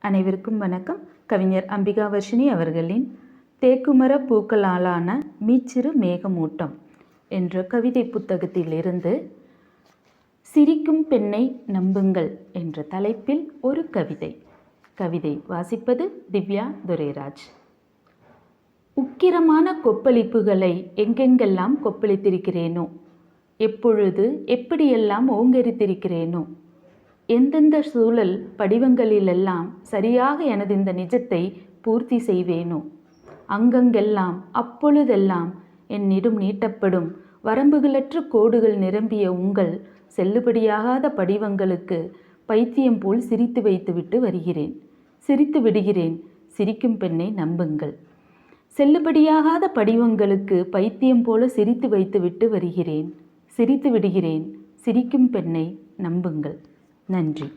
அனைவருக்கும் வணக்கம். கவிஞர் அம்பிகா வர்ஷினி அவர்களின் தேக்குமர பூக்களாலான மீச்சிறு மேகமூட்டம் என்ற கவிதை புத்தகத்திலிருந்து சிரிக்கும் பெண்ணை நம்புங்கள் என்ற தலைப்பில் ஒரு கவிதை வாசிப்பது திவ்யா துரைராஜ். உக்கிரமான கொப்பளிப்புகளை எங்கெங்கெல்லாம் கொப்பளித்திருக்கிறேனோ, எப்பொழுது எப்படியெல்லாம் ஓங்கரித்திருக்கிறேனோ, எந்தெந்த சூழல் படிவங்களிலெல்லாம் சரியாக எனது இந்த நிஜத்தை பூர்த்தி செய்வேனோ, அங்கங்கெல்லாம் அப்பொழுதெல்லாம் என்னிடம் நீட்டப்படும் வரம்புகளற்ற கோடுகள் நிரம்பிய உங்கள் செல்லுபடியாகாத படிவங்களுக்கு பைத்தியம் போல் சிரித்து விடுகிறேன். சிரிக்கும் பெண்ணை நம்புங்கள். செல்லுபடியாகாத படிவங்களுக்கு பைத்தியம் போல சிரித்து விடுகிறேன். சிரிக்கும் பெண்ணை நம்புங்கள். நன்றி.